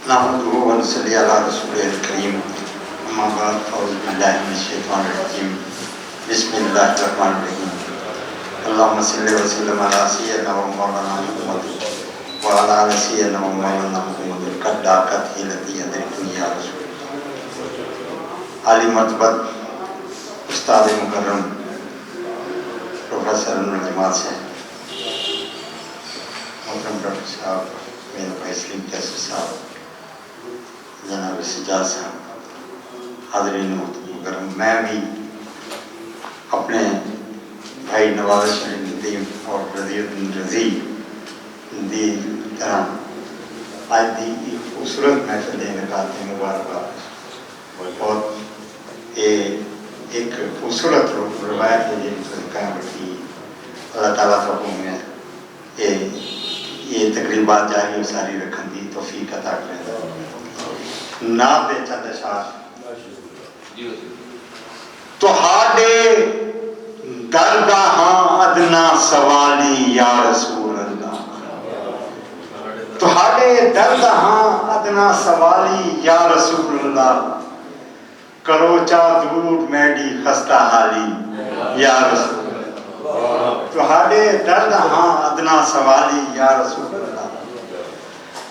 نحمده ونصلي على رسوله الكريم اما بعد فاعوذ بالله من الشيطان الرجيم بسم الله الرحمن الرحيم اللهم صل وسلم على سيدنا ومولانا محمد وعلى آل سيدنا ومولانا محمد قد ضاقت حيلتي أدركني يا رسول عالی مرتبت استاد مکرم پروفیسر انور جماعت سے محترم ڈاکٹر صاحب میرے بھائی سلیم کیسر صاحب جناب سجاد صاحب حاضرین مکرم میں بھی اپنے بھائی نواز شریف ندیم اور رضی رضی دی طرح آج دی خوبصورت محفل انعقاد مبارکباد اور ایک خوبصورت روایت ہے جن قائم رکھی اللہ تعالیٰ کا حکم ہے یہ تقریبات جاری و ساری رکھن دی توفیق عطا کرے نام دے چند اشعار تہاڈے درگاہاں ادنا سوالی یا رسول اللہ تہاڈے درگاہاں ادنا سوالی یا رسول اللہ کرو چا دور میڈی خستہ حالی یا رسول اللہ تہاڈے درگاہاں ادنا سوالی یا رسول اللہ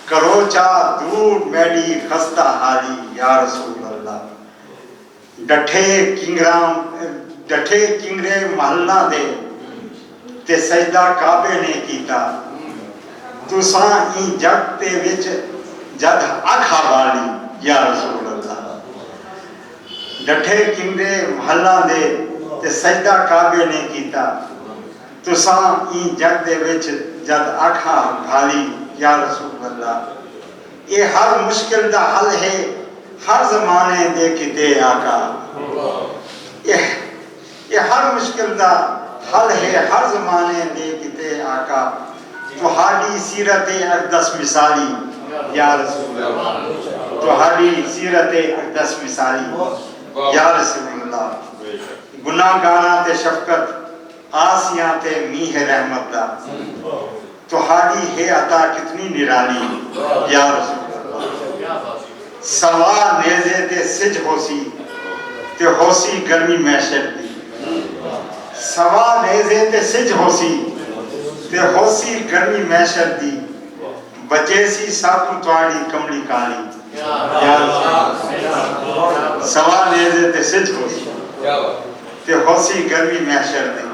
کرو چا دور میڈی خستہ حالی یا رسول اللہ ڈٹھے کنگرے محلہ دے تے سجدہ کعبے نے کیتا تساں ای جگ تے وچ جد اکھا والی یا رسول اللہ ڈٹھے کنگرے محلہ دے تے سجدہ کعبے نے کیتا تساں ای جگ دے وچ جد اکھا بھالی یا رسول اللہ یہ ہر مشکل دا حل ہے ہر زمانے دے کتے آقا یہ ہر مشکل دا حل ہے ہر زمانے دے کتے آقا تہاڈی سیرت اقدس مثالی یا رسول اللہ تہاڈی سیرت اقدس مثالی یا رسول اللہ گناہ گانا تے شفقت آسیاں تے میہ رحمت دا تہاڈی ہے عطا کتنی نرالی یا رسول اللہ سوا نیزے تے سج ہوسی تے ہوسی گرمی محشر دی سوا نیزے تے سج ہوسی تے ہوسی گرمی محشر دی بچے سی ساکو تواڑی کملی کالی یا رسول سوا نیزے تے سج ہوسی تے ہوسی گرمی محشر دی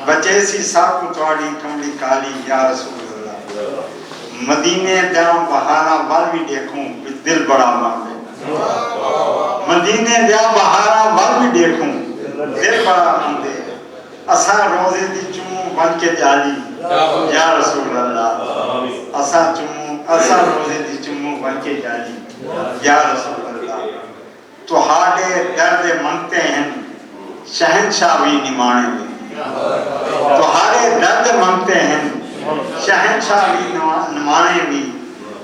بچے سی ساکو تواڑی کملی کالی یا رسول اللہ مدینے دیاں بہارا والوی دیکھوں دل بڑا مانگے مدینے دیاں بہارا والوی دیکھوں دل بڑا مانگے اساں روزے دی چموں بن کے جالی یا رسول اللہ اساں روزے دی چموں بن کے جالی یا رسول اللہ تہاڈے درد منگتے ہیں شہنشاہ بھی نمانے میں تہاڈے درد منگتے ہیں شہنشاہ بھی نمانے بھی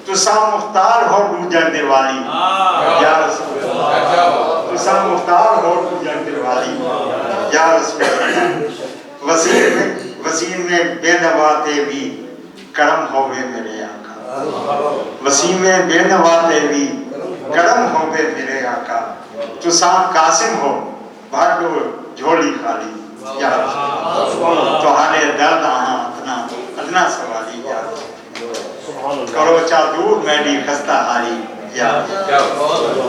تساں مختار ہو روجر دے والی یا رسول اللہ تساں مختار ہو روجر دے والی یا رسول اللہ وسیم میں بے نواتے بھی کرم ہوئے میرے آقا وسیم میں بے نواتے بھی کرم ہوئے میرے آقا تساں قاسم ہو بھاڑو جھولی خالی یا رسول اللہ تہاڈے درد آہاں ادنا سوالی یا رسول اللہ کرو چا دور میڈی خستہ حالی یا رسول اللہ